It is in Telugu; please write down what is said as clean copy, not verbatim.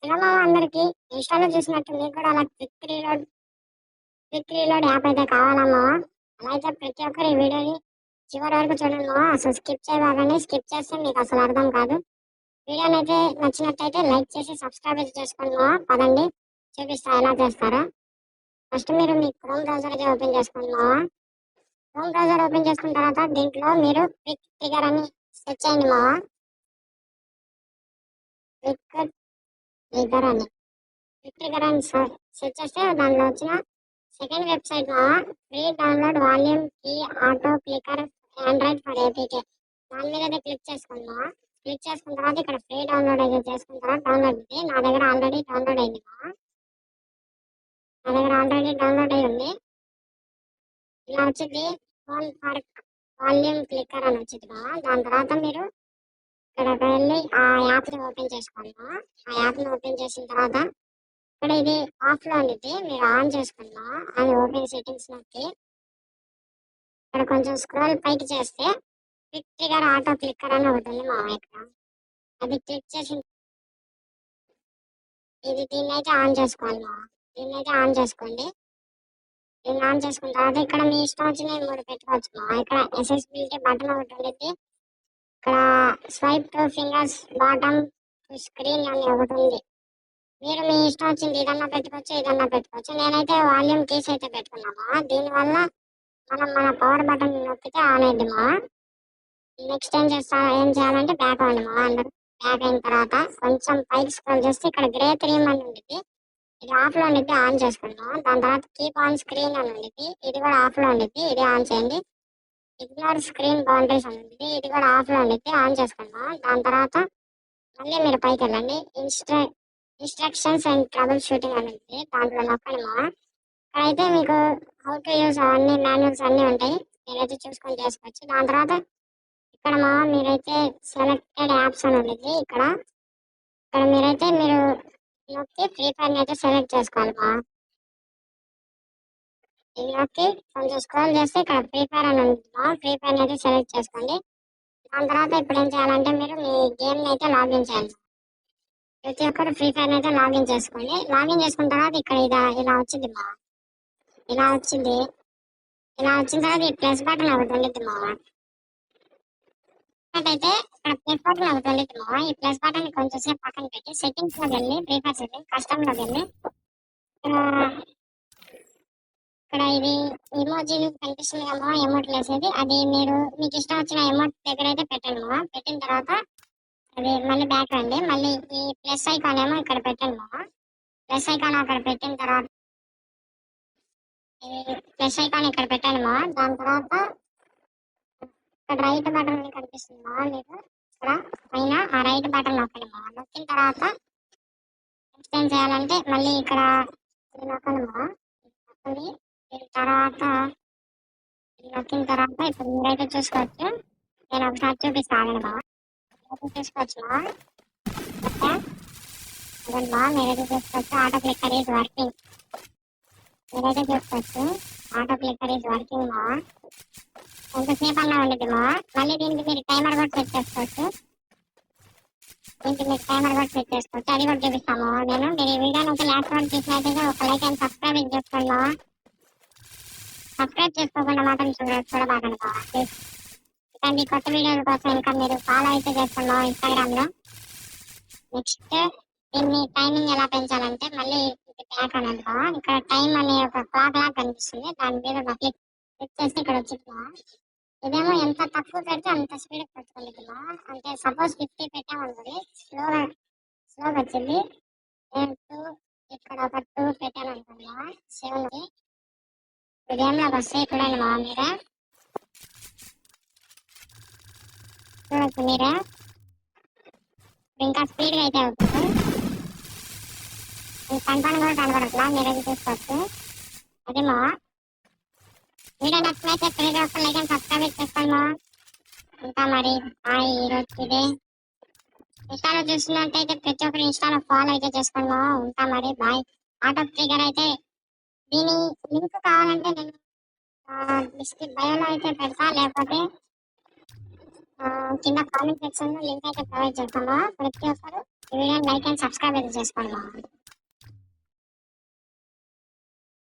హలో అందరికి ఇన్‌స్టాలో చూసినట్టు మీకు కూడా అలా క్విక్ రీలోడ్ యాప్ అయితే కావాలమ్మా. అలా అయితే ప్రతి ఒక్కరు ఈ వీడియోని చివరి వరకు చూడండి మామ. అసలు స్కిప్ చేయబాకండి. స్కిప్ చేస్తే మీకు అసలు అర్థం కాదు. వీడియోని అయితే నచ్చినట్టయితే లైక్ చేసి సబ్స్క్రైబ్ అయితే చేసుకోండి మామ. పదండి చూపిస్తా ఎలా చేస్తారో. ఫస్ట్ మీరు మీ క్రోమ్ బ్రౌజర్ అయితే ఓపెన్ చేసుకోండి మామ. క్రోమ్ బ్రౌజర్ ఓపెన్ చేసుకున్న తర్వాత దీంట్లో మీరు క్విక్ ట్రిగర్ అని సెర్చ్ చేయండి మామ. క్విక్ ట్రిగర్ అని సెర్చ్ చేస్తే దానిలో వచ్చిన second website free download volume key auto clicker Android for APK. దాని మీద అయితే క్లిక్ చేసుకోండి. క్లిక్ చేసుకున్న తర్వాత ఇక్కడ ఫ్రీ డౌన్లోడ్ అయితే చేసుకున్న తర్వాత డౌన్లోడ్ ఉంది. నా దగ్గర ఆల్రెడీ డౌన్లోడ్ అయింది. అయి ఉంది. ఇలా వచ్చింది ఫోన్ ఫర్ వాల్యూమ్ క్లికర్ అని వచ్చింది. దాని తర్వాత మీరు ఇక్కడ వెళ్ళి ఆ యాప్ని ఓపెన్ చేసుకోండి. ఆ యాప్ని ఓపెన్ చేసిన తర్వాత ఇక్కడ ఇది ఆఫ్ లో ఉంది, మీరు ఆన్ చేసుకున్నా అది ఓపెన్ సెట్టింగ్స్ నొక్కి ఇక్కడ కొంచెం స్క్రోల్ పైకి చేస్తే క్విక్ ట్రిగర్ ఆటో క్లిక్కర్ అని ఒకటి ఉంది మా ఇక్కడ. అది క్లిక్ చేసి దీన్ని అయితే ఆన్ చేసుకోవాలి దీన్ని అయితే ఆన్ చేసుకోండి. దీన్ని ఆన్ చేసుకున్న తర్వాత ఇక్కడ మీ ఇష్టం వచ్చిన మూడు పెట్టుకోవచ్చు ఇక్కడ ఎసెసిబిలిటీ బటన్ ఒకటి ఉంది, ఇక్కడ swipe to fingers bottom to screen అని ఒకటి ఉంది. మీరు మీ ఇష్టం వచ్చింది ఏదన్నా పెట్టుకోవచ్చు. నేనైతే వాల్యూమ్ కీస్ అయితే పెట్టుకున్నామా. దీనివల్ల మనం మన పవర్ బటన్ నొక్కితే ఆన్ అయింది నెక్స్ట్ ఏం చేయాలంటే బ్యాక్ అవ్వండి అందరూ. బ్యాక్ అయిన తర్వాత కొంచెం పైకి స్క్రోల్ చేస్తే ఇక్కడ గ్రే 3 అని ఉండిద్ది, ఇది ఆఫ్ లో ఉండిద్ది, ఆన్ చేసుకుందాం. దాని తర్వాత కీప్ ఆన్ స్క్రీన్ అని ఉండిద్ది, ఇది కూడా ఆఫ్ లో ఉండిద్ది, ఇది ఆన్ చేయండి. ఇగ్నోర్ స్క్రీన్ బౌండరీస్ అని ఉండిద్ది, ఇది కూడా ఆఫ్ లో ఉండిద్ది, ఆన్ చేసుకుందాం. దాని తర్వాత మళ్ళీ మీరు పైకి వెళ్ళండి. ఇన్స్ట్రక్షన్స్ అండ్ ట్రబుల్ షూటింగ్ అనేది దాంట్లో నొక్కండి ఇక్కడైతే మీకు హౌ టు యూస్ అవన్నీ మాన్యువల్స్ అన్నీ ఉంటాయి, మీరైతే చూసుకొని చేసుకోవచ్చు. దాని తర్వాత ఇక్కడ మీరైతే సెలెక్టెడ్ యాప్స్ అని ఉంది, ఇక్కడ మీరైతే మీరు నొక్కి ఫ్రీ ఫైర్ అయితే సెలెక్ట్ చేసుకోవాలి ఇది నొక్కి కొంచెం స్క్రోల్ చేస్తే ఇక్కడ ఫ్రీ ఫైర్ అని ఉంటుంది, ఫ్రీ ఫైర్ అయితే సెలెక్ట్ చేసుకోండి. దాని తర్వాత ఇప్పుడు ఏం చేయాలంటే మీరు మీ గేమ్ అయితే లాగిన్ చేయాలి. ప్రతి ఒక్కరు ఫ్రీ ఫైర్ అయితే లాగిన్ చేసుకోండి. లాగిన్ చేసుకున్న తర్వాత ఇక్కడ ఇలా వచ్చింది ఇలా వచ్చిన తర్వాత ఈ ప్లస్ బటన్ ఒకటి ఉండిద్ది అయితే ఇక్కడ ప్లస్ బటన్ ఒకటి ఉండిద్ది ఈ ప్లస్ బటన్ కొంచెం సేపు పక్కన పెట్టి సెట్టింగ్స్ లోకి వెళ్ళి ఫ్రీ ఫైర్ సెట్టింగ్ కస్టమ్ లోకి వెళ్ళి ఇక్కడ ఇది ఎమోజీలు కనిపిస్తుంది కదా, ఎమోట్లు వేసేది అది మీకు ఇష్టం వచ్చిన ఎమోట్ దగ్గర అయితే పెట్టండి పెట్టిన తర్వాత అది మళ్ళీ బ్యాక్ రండి. మళ్ళీ ఈ ప్లస్ ఐకాన్ ఏమో ఇక్కడ పెట్టండి ప్లస్ ఐకాన్ అక్కడ పెట్టిన తర్వాత ప్లస్ ఐకాన్ ఇక్కడ పెట్టండి దాని తర్వాత ఇక్కడ రైట్ బటన్ కనిపిస్తుంది మీకు, ఇక్కడ పైన ఆ రైట్ బటన్ నొక్కండి నొక్కిన తర్వాత నెక్స్ట్ ఏం చేయాలంటే మళ్ళీ ఇక్కడ నొక్కండి నొక్కిన తర్వాత ఇప్పుడు మీరైతే చూసుకోవచ్చు. నేను ఒకసారి చూపిస్తాను చూసుకోవచ్చు మీరైతే చూసుకోవచ్చు. ఆటో క్లిక్కర్ ఈజ్ వర్కింగ్, మీరైతే చూసుకోవచ్చు ఆటో క్లిక్కర్ ఈజ్ వర్కింగ్ ఎంతసేపు అన్నా ఉండేది మళ్ళీ దీనికి మీరు టైమర్ కూడా సెట్ చేసుకోవచ్చు. అది కూడా చూపిస్తాము నేను. మీరు ఈ వీడియోని ఒక లాస్ట్ వరకు చూసినట్టయితే ఒక లైక్ అండ్ సబ్స్క్రైబ్ చేసుకోండి సబ్స్క్రైబ్ చేసుకోకుండా మాత్రం చూడబాకండి ఇట్లాంటి కొత్త వీడియోల కోసం ఇంకా మీరు ఫాలో అయితే చేసుకున్నాం ఇన్స్టాగ్రామ్ లో. నెక్స్ట్ దీన్ని టైమింగ్ ఎలా పెంచాలంటే మళ్ళీ బ్యాక్ అని ఇక్కడ టైం అనే ఒక క్లాక్ లాగా కనిపిస్తుంది, దాని మీద క్లిక్ చేస్తే ఇక్కడ వచ్చింది. ఇదేమో ఎంత తక్కువ పెడితే అంత స్పీడ్ పెట్టుకుంటుంది అంటే సపోజ్ 50 పెట్టామనుకోండి స్లోగా వచ్చింది. నేను 2 ఇక్కడ ఒక 2 పెట్టాను అనుకోండి 7 ఇదేమో వస్తాయి చూడండి మీరే చూడొచ్చు మీరే ఇంకా స్పీడ్గా అయితే అవుతుంది. కనపడని కూడా కనపడట్లా, మీరైతే చూసుకోవచ్చు. అది వీడియో నచ్చినైతే ప్లీజ్ ఒక లైక్ అండ్ సబ్స్క్రైబ్ చేసుకోండి ఇంకా మరి ఈరోజు ఇదే. ఇన్స్టాలో చూస్తున్నట్టయితే ప్రతి ఒక్కరు ఇన్స్టాలో ఫాలో అయితే చేసుకోండి ఉంటా మరి బాయ్. ఆటో ట్రిగర్ అయితే దీని లింక్ కావాలంటే నేను బయోలో అయితే పెడతా, లేకపోతే కింద కామెంట్ సెక్షన్ లో లింక్ అయితే ప్రొవైడ్ చేస్తాము. ప్రతి ఒక్కరు ఈ video and like and subscribe అయితే చేసుకోండి బావ.